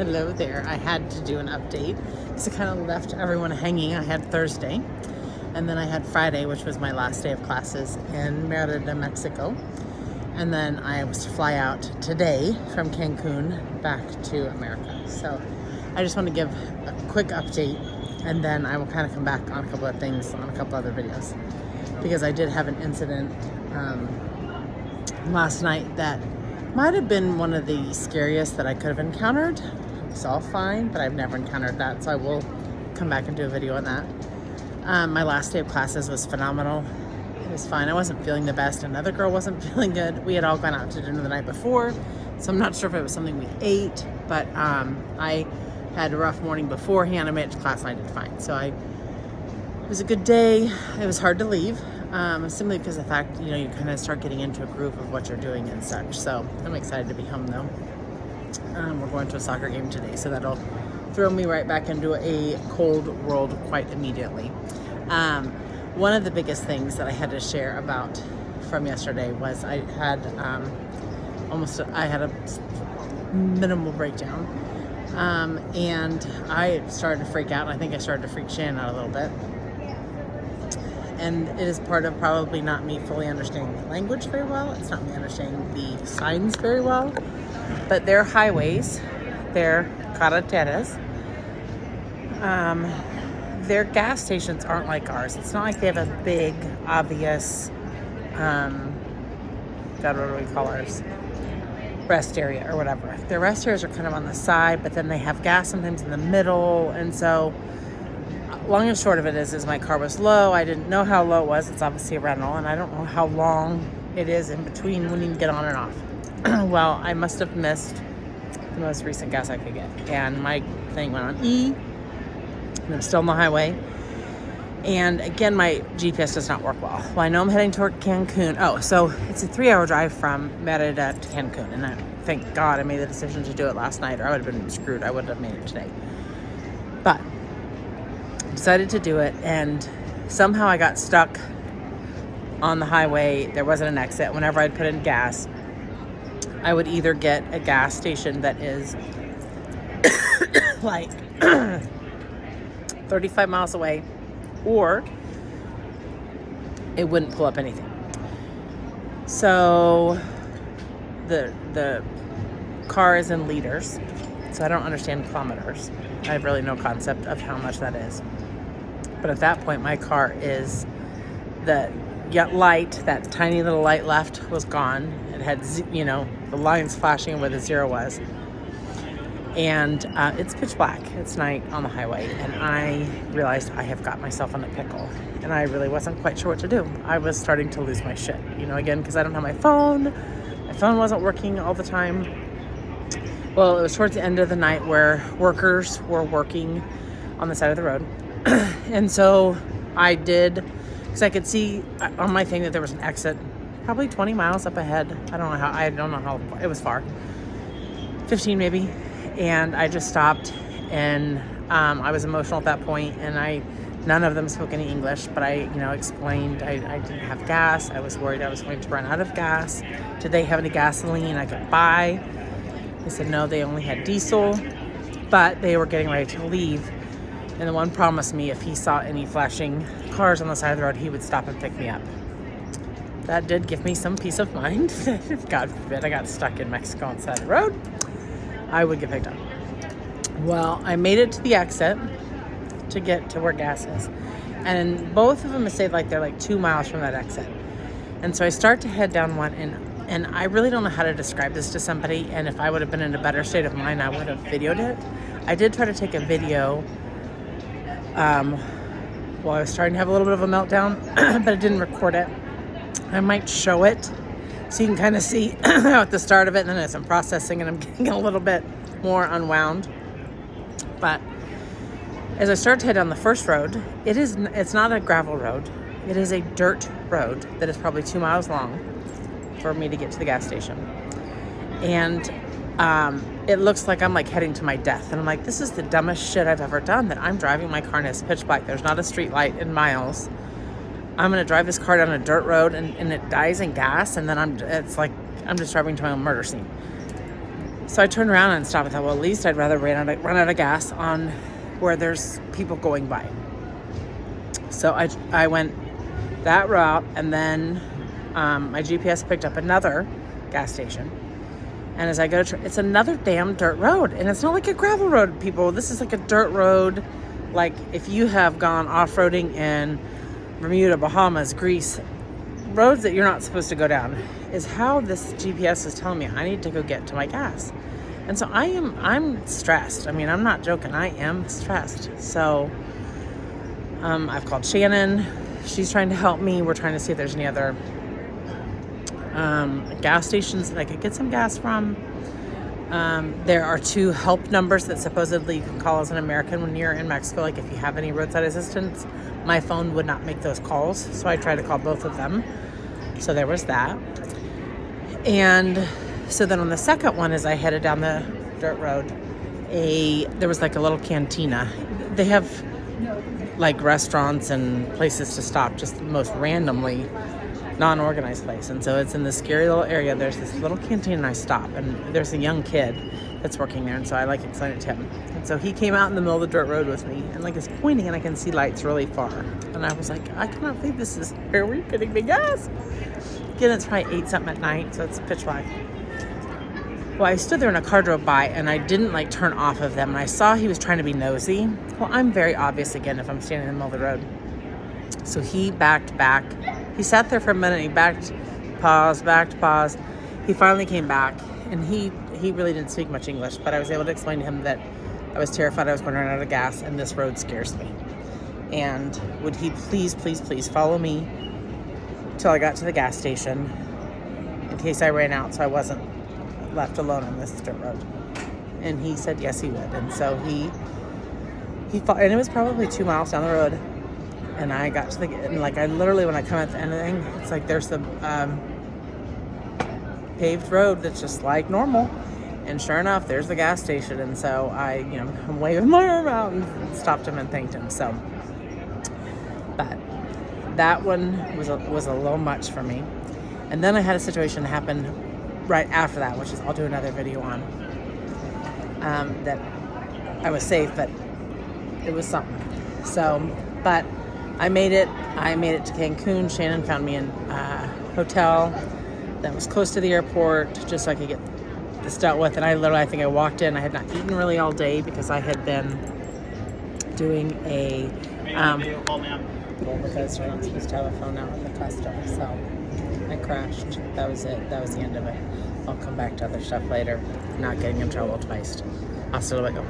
Hello there. I had to do an update. So kind of left everyone hanging. I had Thursday, and then I had Friday, which was my last day of classes in Merida, Mexico. And then I was to fly out today from Cancun back to America. So I just want to give a quick update, and then I will kind of come back on a couple of things on a couple other videos, because I did have an incident last night that might have been one of the scariest that I could have encountered. It's all fine, but I've never encountered that, so I will come back and do a video on that. My last day of classes was phenomenal. It was fine. I wasn't feeling the best. Another girl wasn't feeling good. We had all gone out to dinner the night before, so I'm not sure if it was something we ate, but I had a rough morning beforehand. I made it to class and I did fine. So it was a good day. It was hard to leave, simply because of the fact, you kind of start getting into a groove of what you're doing and such. So I'm excited to be home though. We're going to a soccer game today, so that'll throw me right back into a cold world quite immediately. One of the biggest things that I had to share about from yesterday was I had a minimal breakdown, and I started to freak out. I think I started to freak Shannon out a little bit. And it is part of probably not me fully understanding the language very well. It's not me understanding the signs very well. But their highways, their carreteras, their gas stations aren't like ours. It's not like they have a big, obvious, what do we call ours? Rest area or whatever. Their rest areas are kind of on the side, but then they have gas sometimes in the middle. And so long and short of it is my car was low. I didn't know how low it was. It's obviously a rental, and I don't know how long it is in between when you can get on and off. Well, I must have missed the most recent gas I could get, and my thing went on E, and I'm still on the highway. And again, my GPS does not work well. Well, I know I'm heading toward Cancun. Oh, so it's a 3-hour drive from Merida to Cancun, and I thank God I made the decision to do it last night, or I would have been screwed. I wouldn't have made it today. But decided to do it, and somehow I got stuck on the highway. There wasn't an exit. Whenever I'd put in gas, I would either get a gas station that is like 35 miles away, or it wouldn't pull up anything. So the car is in liters, so I don't understand kilometers. I have really no concept of how much that is. But at that point, my car is the light, that tiny little light left was gone. It had, the lines flashing where the zero was. And it's pitch black. It's night on the highway. And I realized I have got myself in a pickle. And I really wasn't quite sure what to do. I was starting to lose my shit. Again, because I don't have my phone. My phone wasn't working all the time. Well, it was towards the end of the night where workers were working on the side of the road. And so I did, because I could see on my thing that there was an exit probably 20 miles up ahead. I don't know how, it was far. 15 maybe. And I just stopped, and I was emotional at that point, and none of them spoke any English, but I explained I didn't have gas. I was worried I was going to run out of gas. Did they have any gasoline I could buy? They said no, they only had diesel, but they were getting ready to leave. And the one promised me if he saw any flashing cars on the side of the road, he would stop and pick me up. That did give me some peace of mind. God forbid I got stuck in Mexico on the side of the road, I would get picked up. Well, I made it to the exit to get to where gas is. And both of them say they're like 2 miles from that exit. And so I start to head down one, and I really don't know how to describe this to somebody. And if I would have been in a better state of mind, I would have videoed it. I did try to take a video while I was starting to have a little bit of a meltdown, but I didn't record it. I might show it so you can kind of see at the start of it, and then as I'm processing and I'm getting a little bit more unwound. But as I start to head down the first road, it's not a gravel road. It is a dirt road that is probably 2 miles long for me to get to the gas station. And it looks like I'm heading to my death. And I'm like, this is the dumbest shit I've ever done, that I'm driving my car and it's pitch black. There's not a street light in miles. I'm going to drive this car down a dirt road and it dies in gas. And then I'm just driving to my own murder scene. So I turned around and stopped. I thought, well, at least I'd rather run out of gas on where there's people going by. So I went that route, and then my GPS picked up another gas station. And as I go, it's another damn dirt road. And it's not like a gravel road, people. This is like a dirt road. Like if you have gone off-roading in Bermuda, Bahamas, Greece, roads that you're not supposed to go down is how this GPS is telling me I need to go get to my gas. And so I'm stressed. I mean, I'm not joking. I am stressed. So I've called Shannon. She's trying to help me. We're trying to see if there's any other gas stations that I could get some gas from. There are 2 help numbers that supposedly you can call as an American when you're in Mexico. Like if you have any roadside assistance, my phone would not make those calls. So I tried to call both of them. So there was that. And so then on the second one, as I headed down the dirt road, there was like a little cantina. They have like restaurants and places to stop just the most randomly non-organized place. And so it's in this scary little area. There's this little canteen, and I stop, and there's a young kid that's working there. And so I like explained it to him. And so he came out in the middle of the dirt road with me and like is pointing, and I can see lights really far. And I was like, I cannot believe this is where we're getting me gas. Again, it's probably 8 something at night, so it's pitch black. Well, I stood there and a car drove by, and I didn't like turn off of them. And I saw he was trying to be nosy. Well, I'm very obvious again if I'm standing in the middle of the road. So he backed back. He sat there for a minute. He backed, paused. He finally came back, and he really didn't speak much English, but I was able to explain to him that I was terrified I was going to run out of gas, and this road scares me. And would he please follow me till I got to the gas station in case I ran out, so I wasn't left alone on this dirt road. And he said yes, he would. And so he fought, and it was probably 2 miles down the road. And I got to and like I literally, when I come at the end of the thing, it's like there's the paved road that's just like normal. And sure enough, there's the gas station. And so I'm waving my arm out and stopped him and thanked him. So, but that one was a little much for me. And then I had a situation happen right after that, which is I'll do another video on, that I was safe, but it was something. So, but I made it to Cancun. Shannon found me a hotel that was close to the airport just so I could get this dealt with. And I think I walked in, I had not eaten really all day because I had been doing a because you're not supposed to have a phone out in the custom. So I crashed. That was it. That was the end of it. I'll come back to other stuff later. Not getting in trouble twice. Hasta luego.